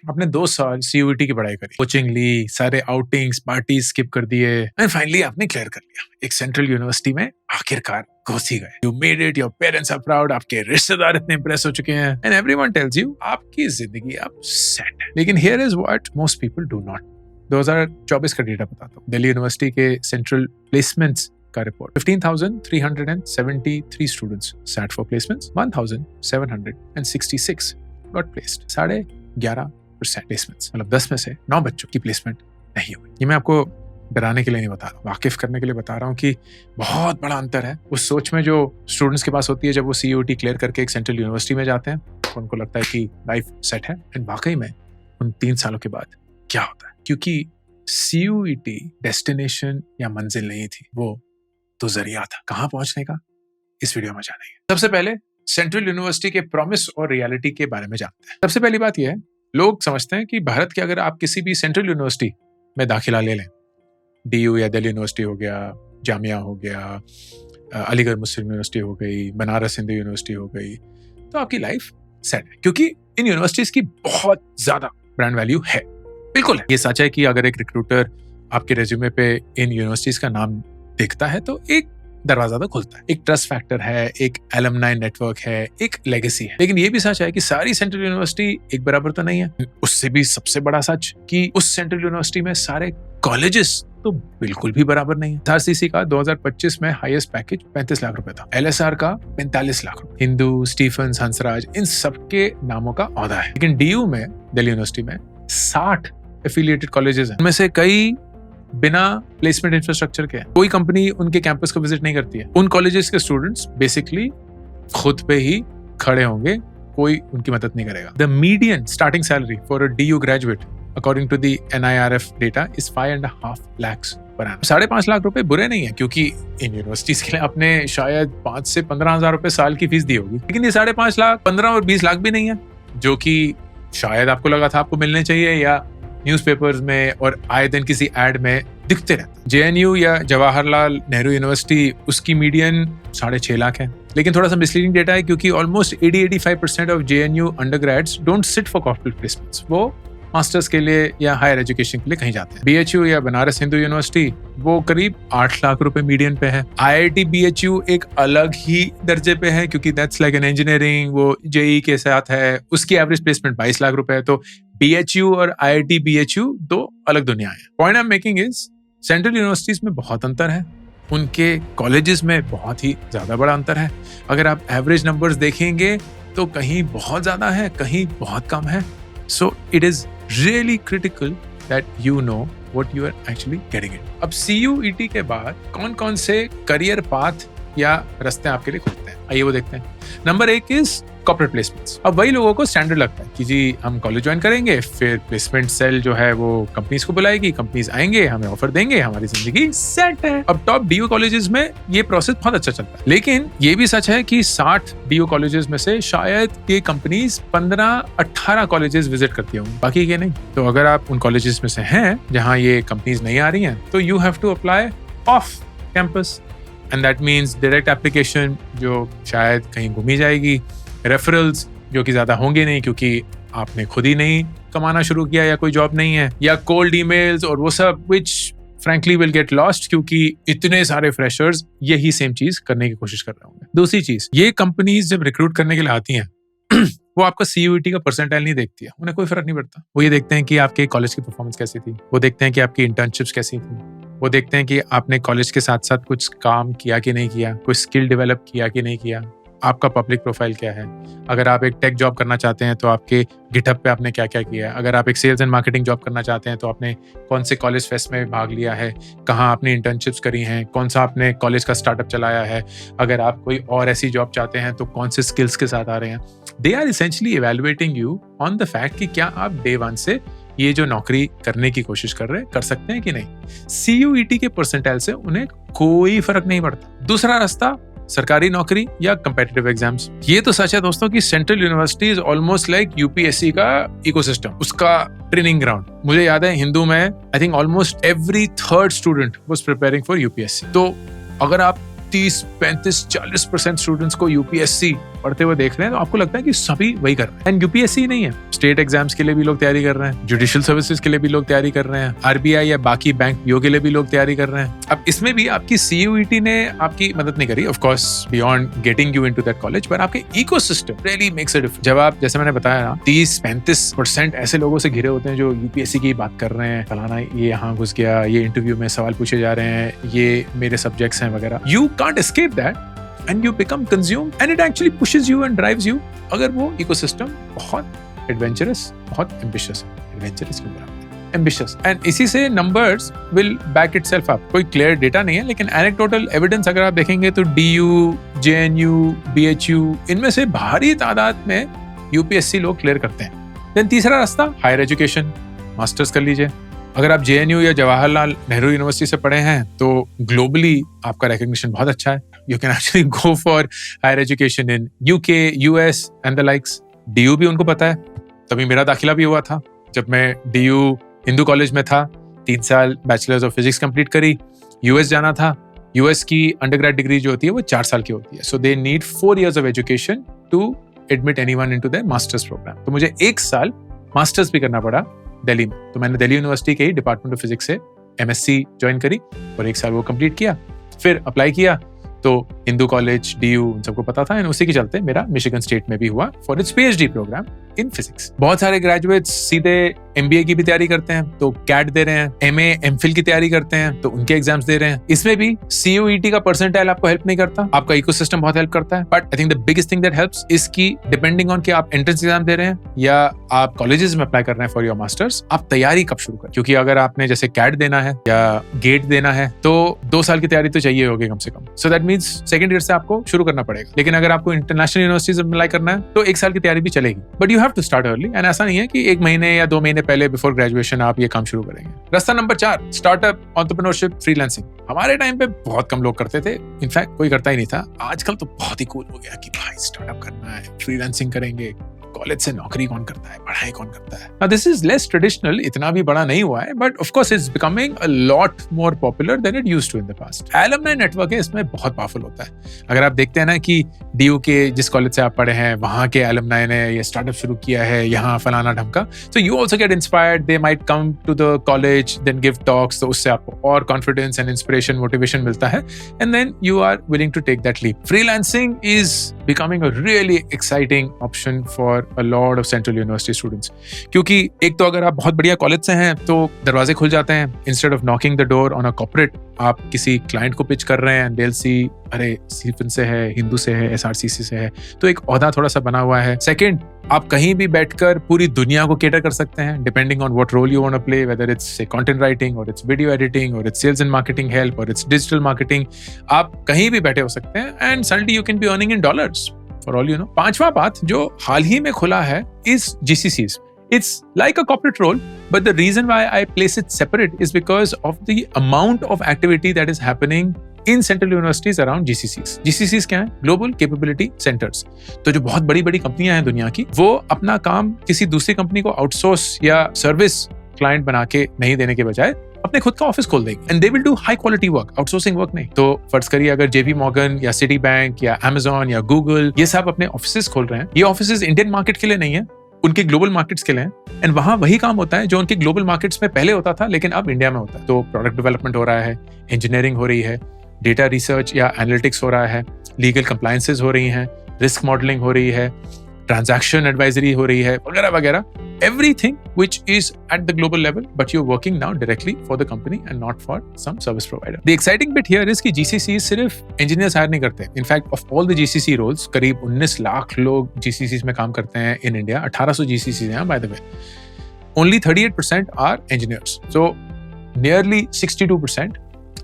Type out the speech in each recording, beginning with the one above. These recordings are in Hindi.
आपने 2 साल CUET की पढ़ाई करी, कोचिंग ली, सारे आउटिंग्स पार्टी स्किप कर दिए एंड फाइनली आपने क्लियर कर लिया। एक सेंट्रल यूनिवर्सिटी में आखिरकार घुस ही गए। You made it, your parents are proud, आपके रिश्तेदार इतने इंप्रेस हो चुके हैं एंड एवरीवन टेल्स यू आपकी जिंदगी अब सेट है। लेकिन here is what most people do not. 2024 का डेटा बताता हूँ, दिल्ली यूनिवर्सिटी के सेंट्रल प्लेसमेंट्स का report, 15,373 students sat for placements, 1,766 got placed, 11.5% placements, मतलब 10 में से 9 बच्चों की प्लेसमेंट नहीं हुई। ये मैं आपको डराने के लिए नहीं बता रहा हूँ, वाकिफ करने के लिए बता रहा हूँ कि बहुत बड़ा अंतर है उस सोच में जो स्टूडेंट्स के पास होती है जब वो CUET क्लियर करके एक सेंट्रल यूनिवर्सिटी में जाते हैं। उनको लगता है कि लाइफ सेट है एंड वाकई में उन 3 सालों के बाद क्या होता है, क्योंकि CUET डेस्टिनेशन या मंजिल नहीं थी, वो तो जरिया था कहां पहुंचने का। इस वीडियो में जानेंगे। सबसे पहले सेंट्रल यूनिवर्सिटी के प्रॉमिस और रियलिटी के बारे में जानते हैं। सबसे पहली बात यह है, लोग समझते हैं कि भारत के अगर आप किसी भी सेंट्रल यूनिवर्सिटी में दाखिला ले लें, DU या दिल्ली यूनिवर्सिटी हो गया, जामिया हो गया, अलीगढ़ मुस्लिम यूनिवर्सिटी हो गई, बनारस हिंदू यूनिवर्सिटी हो गई, तो आपकी लाइफ सेट है, क्योंकि इन यूनिवर्सिटीज की बहुत ज्यादा ब्रांड वैल्यू है। बिल्कुल है। ये सच है कि अगर एक रिक्रूटर आपके रेज्यूमे पे इन यूनिवर्सिटीज का नाम देखता है तो एक दरवाजा तो खुलता है, एक ट्रस्ट फैक्टर है, एक एलुमनाई नेटवर्क है, एक लेगेसी है। लेकिन ये भी सच है कि सारी सेंट्रल यूनिवर्सिटी एक बराबर तो नहीं है। उससे भी सबसे बड़ा सच कि उस सेंट्रल यूनिवर्सिटी में सारे कॉलेजेस तो बिल्कुल भी बराबर नहीं है। SRCC का 2025 में हाईएस्ट पैकेज 35 लाख रुपए था, LSR का 45 लाख रुपए, हिंदू, स्टीफंस, हंसराज, इन सबके नामों का औहदा है। लेकिन DU में, दिल्ली यूनिवर्सिटी में 60 एफिलिएटेड कॉलेजेस हैं, उनमें से कई बिना प्लेसमेंट इंफ्रास्ट्रक्चर के, कोई कंपनी उनके कैंपस को विजिट नहीं करती है। उन कॉलेजेस के स्टूडेंट्स बेसिकली खुद पे ही खड़े होंगे, कोई उनकी मदद नहीं करेगा। The median starting salary for a DU graduate according to the NIRF data is 5.5 lakhs पर annum। 5.5 लाख रुपए बुरे नहीं है, क्योंकि इन यूनिवर्सिटीज के लिए आपने शायद 5 से 15,000 रुपए साल की फीस दी होगी। लेकिन ये 5.5 लाख 15 और 20 लाख भी नहीं है, जो कि शायद आपको लगा था आपको मिलने चाहिए या न्यूज़पेपर्स में और आए दिन किसी एड में दिखते रहते। JNU या जवाहरलाल नेहरू यूनिवर्सिटी, उसकी मीडियन 6.5 लाख है। लेकिन थोड़ा सा मिसलीडिंग डेटा है, क्योंकि almost 80-85% of JNU undergrads don't sit for corporate placements, वो मास्टर्स के लिए या हायर एजुकेशन के लिए कहीं जाते हैं। BHU या बनारस हिंदू यूनिवर्सिटी, वो करीब 8 लाख रुपए मीडियन पे है। IIT BHU एक अलग ही दर्जे पे है, क्योंकि दैट्स लाइक एन इंजीनियरिंग, वो JEE के साथ है, उसकी एवरेज प्लेसमेंट 22 लाख रुपए है। तो BHU और IIT BHU दो अलग दुनिया है। Point I am making is, central universities में बहुत अंतर है, उनके कॉलेजेस में बहुत ही ज्यादा बड़ा अंतर है। अगर आप एवरेज नंबर्स देखेंगे तो कहीं बहुत ज्यादा है, कहीं बहुत कम है। So it is really critical that you know what you are actually getting it. अब CUET के बाद कौन कौन से करियर पाथ या रास्ते आपके लिए खुलते हैं, आइए वो देखते हैं। Number 1 is corporate placements. अब वही लोगों को स्टैंडर्ड लगता है कि जी हम कॉलेज ज्वाइन करेंगे, फिर प्लेसमेंट सेल जो है वो कंपनीज को बुलाएगी, कंपनीज आएंगे, हमें ऑफर देंगे, हमारी जिंदगी सेट है। अब टॉप DU कॉलेजेस में ये प्रोसेस बहुत अच्छा चलता है। लेकिन ये भी सच है कि 60 DU कॉलेजेस में से शायद ये कंपनीज 15-18 कॉलेजेस विजिट करती होंगी, बाकी के नहीं। तो अगर आप उन कॉलेजेस में से हैं जहां ये कंपनीज नहीं आ रही हैं, तो you have to apply off campus and that means direct application, जो शायद कहीं घूमी जाएगी, रेफरल्स जो कि ज्यादा होंगे नहीं क्योंकि आपने खुद ही नहीं कमाना शुरू किया या कोई जॉब नहीं है, या कोल्ड ईमेल्स और वो सब, which frankly will get lost, क्योंकि इतने सारे फ्रेशर्स यही सेम चीज करने की कोशिश कर रहे होंगे। दूसरी चीज, ये कंपनीज जब रिक्रूट करने के लिए आती हैं वो आपका CUET का परसेंटाइल नहीं देखती है, उन्हें कोई फर्क नहीं पड़ता। वो ये देखते हैं कि आपके कॉलेज की परफॉर्मेंस कैसी थी, वो देखते हैं कि आपकी इंटर्नशिप्स कैसी थी, वो देखते हैं कि आपने कॉलेज के साथ साथ कुछ काम किया कि नहीं किया, कोई स्किल डेवलप किया कि नहीं किया, आपका पब्लिक प्रोफाइल क्या है। अगर आप एक टेक जॉब करना चाहते हैं तो आपके गिटहब पे आपने क्या क्या किया है। अगर आप एक सेल्स एंड मार्केटिंग जॉब करना चाहते हैं तो आपने कौन से कॉलेज फेस्ट में भाग लिया है, कहाँ आपने इंटर्नशिप्स करी हैं, कौन सा आपने कॉलेज का स्टार्टअप चलाया है। अगर आप कोई और ऐसी जॉब चाहते हैं तो कौन से स्किल्स के साथ आ रहे हैं। They are essentially evaluating you on the fact कि क्या आप डे 1 से ये जो नौकरी करने की कोशिश कर रहे हैं कर सकते हैं कि नहीं। CUET के परसेंटाइल से उन्हें कोई फर्क नहीं पड़ता। दूसरा रास्ता, सरकारी नौकरी या कंपेटिटिव एग्जाम्स। ये तो सच है दोस्तों कि central university is almost like UPSC का इकोसिस्टम, उसका ट्रेनिंग ग्राउंड। मुझे याद है हिंदू में I think almost every 3rd student was preparing for UPSC। तो अगर आप 30, 35, 40% स्टूडेंट्स को UPSC पढ़ते हुए देख रहे हैं तो आपको लगता है कि सभी वही कर रहे हैं। एंड यूपीएससी नहीं है, स्टेट एग्जाम्स के लिए भी लोग तैयारी कर रहे हैं, जुडिशियल सर्विसेज के लिए भी लोग तैयारी कर रहे हैं, आरबीआई या बाकी बैंक पीओ के लिए भी लोग तैयारी कर रहे हैं। अब इसमें भी आपकी सीयूईटी ने आपकी मदद नहीं करी, of course beyond getting you into that college, पर आपके ecosystem really makes a difference. जब आप, जैसे मैंने बताया ना, 30-35% ऐसे लोगों से घिरे होते हैं जो यूपीएससी की बात कर रहे हैं, फलाना ये यहाँ घुस गया, ये इंटरव्यू में सवाल पूछे जा रहे हैं, ये मेरे सब्जेक्ट्स हैं वगैरह। You can't escape that and you become consumed and it actually pushes you and drives you। अगर वो इकोसिस्टम बहुत एडवेंचरस, बहुत एम्बिशियस है, एडवेंचरस क्यों बोला, एम्बिशियस, एंड इसी से numbers will back itself up. कोई क्लियर डेटा नहीं है, लेकिन एनेक्डोटल एविडेंस अगर आप देखेंगे तो डीयू, जेएनयू, बीएचयू, इनमें से भारी तादाद में यूपीएससी लोग क्लियर करते हैं। देन तीसरा रास्ता, हायर एजुकेशन, मास्टर्स कर लीजिए। अगर आप जेएनयू या जवाहरलाल नेहरू यूनिवर्सिटी से पढ़े हैं तो ग्लोबली आपका रिकॉग्निशन बहुत अच्छा है। You can actually go for higher education in UK, US and the likes. DU भी उनको पता है, तभी मेरा दाखिला भी हुआ था। जब मैं डीयू हिंदू कॉलेज में था, 3 साल बैचलर्स ऑफ फिजिक्स कंप्लीट करी, यूएस जाना था। यूएस की अंडरग्रेड डिग्री जो होती है वो 4 साल की होती है, so they need 4 years of education to admit anyone into their masters program. तो मुझे 1 साल मास्टर्स भी करना पड़ा दिल्ली में। तो मैंने दिल्ली यूनिवर्सिटी के ही डिपार्टमेंट ऑफ फिजिक्स से एमएससी ज्वाइन करी और 1 साल वो कंप्लीट किया। फिर अप्लाई किया तो हिंदू कॉलेज, डीयू, उन सबको पता था, एंड उसी के चलते मेरा मिशिगन स्टेट में भी हुआ for its PhD program in physics. बहुत सारे ग्रेजुएट्स सीधे एमबीए की भी तैयारी करते हैं तो कैट दे रहे हैं, एमए एमफिल की तैयारी करते हैं तो उनके एग्जाम्स दे रहे हैं। इसमें भी सीयूईटी का परसेंटाइल आपको हेल्प नहीं करता, आपका इकोसिस्टम बहुत हेल्प करता है। But I think the biggest thing that helps is की डिपेंडिंग ऑन कि आप एंट्रेंस एग्जाम दे रहे हैं या आप कॉलेजेस में अप्लाई कर रहे हैं फॉर योर मास्टर्स, आप तैयारी कब शुरू करें। क्योंकि अगर आपने जैसे कैट देना है या गेट देना है तो 2 साल की तैयारी तो चाहिए होगी कम से कम। So that means second year से आपको शुरू करना पड़ेगा। लेकिन अगर आपको इंटरनेशनल यूनिवर्सिटीज में अप्लाई करना है तो 1 साल की तैयारी भी चलेगी, but you have to start early. And ऐसा नहीं है कि 1 महीने या 2 महीने पहले बिफोर ग्रेजुएशन आप ये काम शुरू करेंगे। रास्ता नंबर 4, स्टार्टअप, एंटरप्रेन्योरशिप, फ्रीलांसिंग। हमारे टाइम पे बहुत कम लोग करते थे, इनफैक्ट कोई करता ही नहीं था। आजकल तो बहुत ही कूल हो गया कि भाई स्टार्टअप करना है, फ्रीलांसिंग करेंगे। कॉलेज से नौकरी कौन करता है, पढ़ाई कौन करता है। Now this is less traditional, इतना भी बड़ा नहीं हुआ है, but of course it's becoming a lot more popular than it used to in the past. Alumni network है, इसमें बहुत पावरफुल होता है। अगर आप देखते हैं ना कि डीयू के जिस कॉलेज से आप पढ़े हैं वहां के alumni ने ये स्टार्टअप शुरू किया है, यहाँ फलाना ढमका, so you also get inspired, they might come to the college, then give talks, तो उससे आपको और कॉन्फिडेंस एंड इंस्पिरेशन, मोटिवेशन मिलता है, and then you are willing to take that leap. Freelancing is becoming a really exciting option for a lot of central university students, क्योंकि एक तो अगर आप बहुत बढ़िया कॉलेज से हैं तो दरवाजे खुल जाते हैं। Instead of knocking the door on a corporate, आप किसी क्लाइंट को पिच कर रहे हैं, they'll see अरे सीफन से है, हिंदू से है, एसआरसीसी से है, तो एक ओहदा थोड़ा सा बना हुआ है। सेकंड, आप कहीं भी बैठकर पूरी दुनिया को केटर कर सकते हैं, depending on what role you want to play, whether it's content writing और इट्स वीडियो एडिटिंग और it's sales and marketing help और इट्स डिजिटल मार्केटिंग। आप कहीं भी बैठे हो सकते हैं and suddenly you can be earning in dollars for all you know. 5वां बात जो हाल ही में खुला है is GCCs. It's like a corporate role, but the reason why I place it separate is because of the amount of activity that is happening in central universities around GCCs. GCCs क्या है? Global Capability Centers. तो जो बहुत बड़ी-बड़ी कंपनियां हैं दुनिया की, वो अपना काम किसी दूसरी कंपनी को आउटसोर्स या सर्विस क्लाइंट बना के नहीं देने के बजाय अपने खुद का ऑफिस खोल देंगे and they will do high quality work, outsourcing work नहीं। तो फर्ज करिए अगर जेपी मॉर्गन या सिटी बैंक या अमेजॉन या गूगल ये सब अपने ऑफिस खोल रहे हैं, ये ऑफिस इंडियन मार्केट के लिए नहीं है, उनके ग्लोबल मार्केट्स के लिए हैं। एंड वहां वही काम होता है जो उनके ग्लोबल मार्केट्स में पहले होता था लेकिन अब इंडिया में होता है। तो प्रोडक्ट डेवलपमेंट हो रहा है, इंजीनियरिंग हो रही है, डेटा रिसर्च या एनालिटिक्स हो रहा है, लीगल कंप्लायंसेस हो रही हैं, रिस्क मॉडलिंग हो रही है, ट्रांजैक्शन एडवाइजरी हो रही है, वगैरह वगैरह। Everything which is at the global level, but you're working now directly for the company and not for some service provider. The exciting bit here is कि GCCs सिर्फ engineers hire नहीं करते. In fact, of all the GCC roles, करीब 19 लाख लोग GCCs में काम करते हैं in India. 1800 GCCs हैं by the way. Only 38% are engineers. So nearly 62%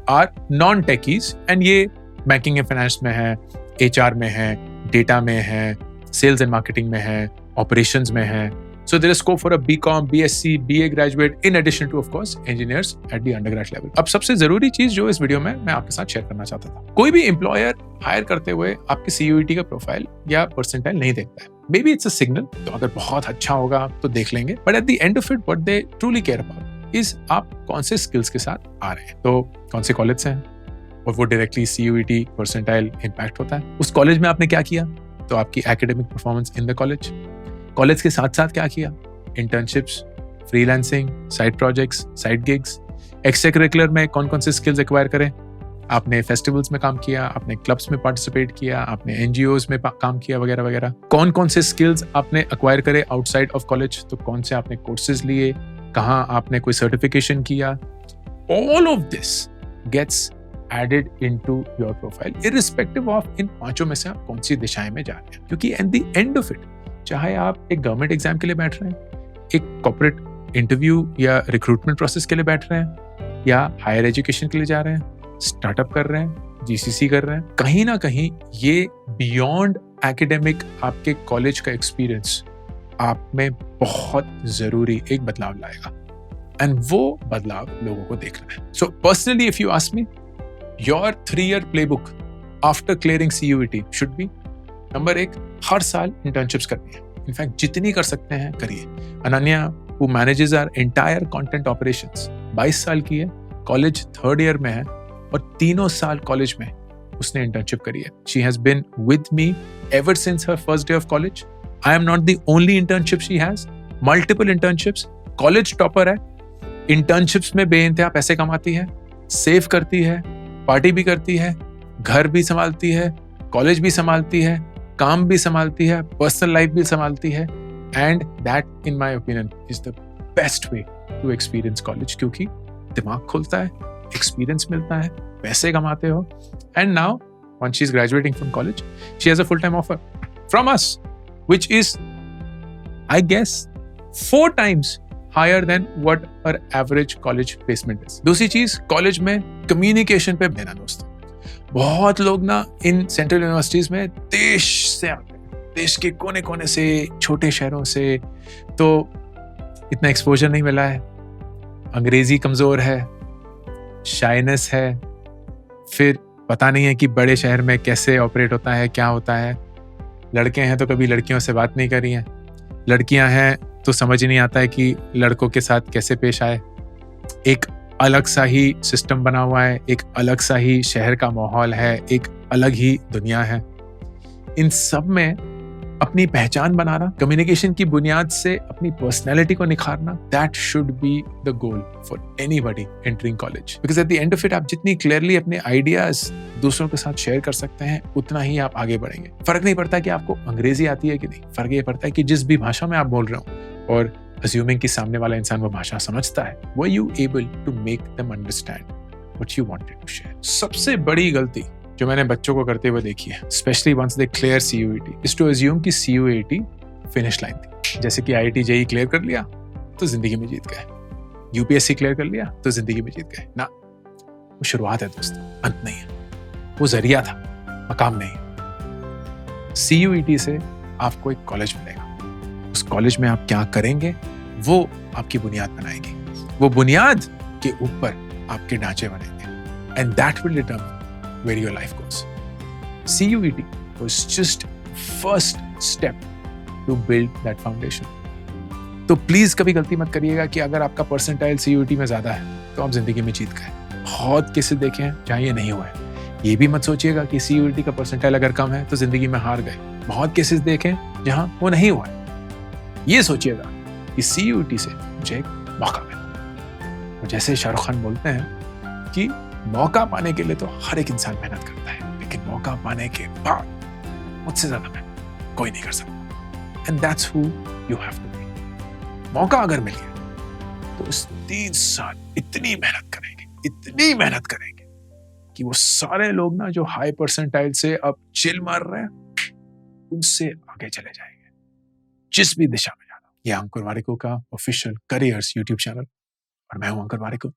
are non-techies, and ये banking and finance में है, HR में है, data में है, sales and marketing में है, operations में है. So there is scope for a BCom, BSc, BA graduate in addition to of course engineers at the undergrad level. अब सबसे जरूरी चीज जो इस वीडियो में मैं आपके साथ शेयर करना चाहता था, कोई भी एम्प्लॉयर हायर करते हुए आपके CUET का प्रोफाइल या परसेंटाइल नहीं देखता है। Maybe it's a signal, तो अगर बहुत अच्छा होगा तो देख लेंगे, but at the end of it what they truly care about is आप कौन से स्किल्स के साथ आ रहे हैं, तो कौन से कॉलेज से हैं और वो डायरेक्टली CUET परसेंटाइल इम्पैक्ट होता है। उस कॉलेज में आपने क्या किया, तो आपकी academic performance in the college. College के साथ साथ क्या किया? Internships, freelancing, side projects, side gigs, extra curricular में कौन कौन से स्किल्स एक्वायर करें? आपने फेस्टिवल्स में काम किया, आपने क्लब्स में पार्टिसिपेट किया, आपने एनजीओज में काम किया वगैरह वगैरह। कौन कौन से स्किल्स आपने एक्वायर करे आउटसाइड ऑफ कॉलेज, तो कौन से आपने कोर्सेज लिए, कहाँ आपने कोई सर्टिफिकेशन किया। All of this gets added into your profile irrespective of इन पांचों में से आप कौन सी दिशाएं में जा रहे हैं। क्योंकि eight the end of it, चाहे आप एक गवर्नमेंट एग्जाम के लिए बैठ रहे हैं, एक कॉर्पोरेट इंटरव्यू या रिक्रूटमेंट प्रोसेस के लिए बैठ रहे हैं, या हायर एजुकेशन के लिए जा रहे हैं, स्टार्टअप कर रहे हैं, जीसीसी कर रहे हैं, कहीं ना कहीं ये बियॉन्ड एकेडमिक आपके कॉलेज का एक्सपीरियंस आप में बहुत जरूरी एक बदलाव लाएगा। एंड वो बदलाव लोगों को देखना है। So personally if you ask me, your 3-year playbook after clearing CUET should be, number 1, हर साल इंटर्नशिप्स करनी है। इनफैक्ट जितनी कर सकते हैं करिए। Ananya who manages our entire content operations 22 साल की है, कॉलेज 3rd year में है और 3 साल कॉलेज में उसने इंटर्नशिप करी है। She has been with me ever since her first day of college. I am not the only internship she has. Multiple internships. College topper है, इंटर्नशिप्स में बेइंतहा पैसे कमाती है, सेव करती है, पार्टी भी करती है, घर भी संभालती है, कॉलेज भी संभालती है, काम भी संभालती है, पर्सनल लाइफ भी संभालती है। And that in my opinion is the best way to experience college, क्योंकि दिमाग खुलता है, एक्सपीरियंस मिलता है, पैसे कमाते हो। And now once she's graduating from college, she has a full-time offer from us, which is, I guess, 4 times higher than what her average college placement is. दूसरी चीज, कॉलेज में कम्युनिकेशन पे देना दोस्तों। बहुत लोग ना इन सेंट्रल यूनिवर्सिटीज में देश से आते हैं, देश के कोने कोने से, छोटे शहरों से, तो इतना एक्सपोजर नहीं मिला है, अंग्रेजी कमजोर है, शाइनेस है, फिर पता नहीं है कि बड़े शहर में कैसे ऑपरेट होता है, क्या होता है। लड़के हैं तो कभी लड़कियों से बात नहीं करी है, लड़कियां हैं तो समझ नहीं आता है कि लड़कों के साथ कैसे पेश आए। एक अलग सा ही सिस्टम बना हुआ है, एक अलग सा ही शहर का माहौल है, एक अलग ही दुनिया है। इन सब में अपनी पहचान बनाना, कम्युनिकेशन की बुनियाद से अपनी पर्सनैलिटी को निखारना, that should be the goal for anybody entering college. Because at the end of it, आप जितनी क्लियरली अपने आइडियाज दूसरों के साथ शेयर कर सकते हैं, उतना ही आप आगे बढ़ेंगे। फर्क नहीं पड़ता कि आपको अंग्रेजी आती है कि नहीं, फर्क ये पड़ता है कि जिस भी भाषा में आप बोल रहे हो और अज्यूमिंग कि सामने वाला इंसान वो भाषा समझता है, were you able to make them understand what you wanted to share. सबसे बड़ी गलती जो मैंने बच्चों को करते हुए देखी है, specially once they clear CUET, is to assume कि CUET फिनिश लाइन थी। जैसे कि IIT JEE क्लियर कर लिया तो जिंदगी में जीत गए, UPSC क्लियर कर लिया तो जिंदगी में जीत गए। ना, वो शुरुआत है दोस्तों, अंत नहीं है। वो जरिया था, मकाम नहीं। CUET से आपको एक कॉलेज मिलेगा, उस कॉलेज में आप क्या करेंगे वो आपकी बुनियाद बनाएगी, वो बुनियाद के ऊपर आपके ढांचे बनेंगे, and that will determine where your life goes. CUET was just first step to build that foundation. तो प्लीज कभी गलती मत करिएगा कि अगर आपका परसेंटाइल CUET में ज्यादा है तो आप जिंदगी में जीत गए। बहुत केसेस देखे हैं जहां ये नहीं हुआ है। ये भी मत सोचिएगा कि CUET का परसेंटाइल अगर कम है तो जिंदगी में हार गए। बहुत केसेस देखे जहां वो नहीं हुआ है। ये सोचिएगा कि CUET से मुझे एक मौका मिला। और जैसे शाहरुख खान बोलते हैं कि मौका पाने के लिए तो हर एक इंसान मेहनत करता है, लेकिन मौका पाने के बाद मुझसे ज्यादा मेहनत कोई नहीं कर सकता। And that's who you have to be. मौका अगर मिल गया तो इस 3 साल इतनी मेहनत करेंगे कि वो सारे लोग ना जो हाई परसेंटाइल से अब चिल मार रहे हैं, उनसे आगे चले जाएंगे, जिस भी दिशा में जाना। ये अंकुर वारिको का ऑफिशियल करियर्स यूट्यूब चैनल, और मैं हूं Ankur Warikoo,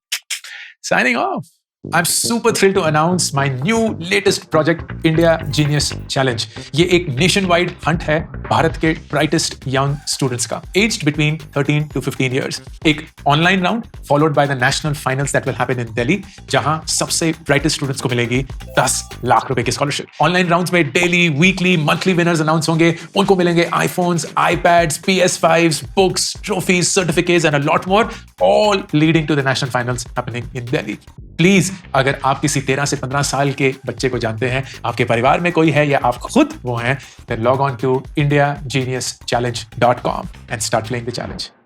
signing off. I'm super thrilled to announce my new latest project, India Genius Challenge. ये एक nationwide hunt है भारत के brightest young students का, aged between 13 to 15 years. एक online round followed by the national finals that will happen in Delhi, जहां सबसे brightest students को मिलेगी 10 लाख रुपए की scholarship. Online rounds में daily, weekly, monthly winners announce होंगे, उनको मिलेंगे iPhones, iPads, PS5s, books, trophies, certificates and a lot more, all leading to the national finals happening in Delhi. Please अगर आप किसी 13 से 15 साल के बच्चे को जानते हैं, आपके परिवार में कोई है या आप खुद वो हैं, then log on to indiageniuschallenge.com and start playing the challenge.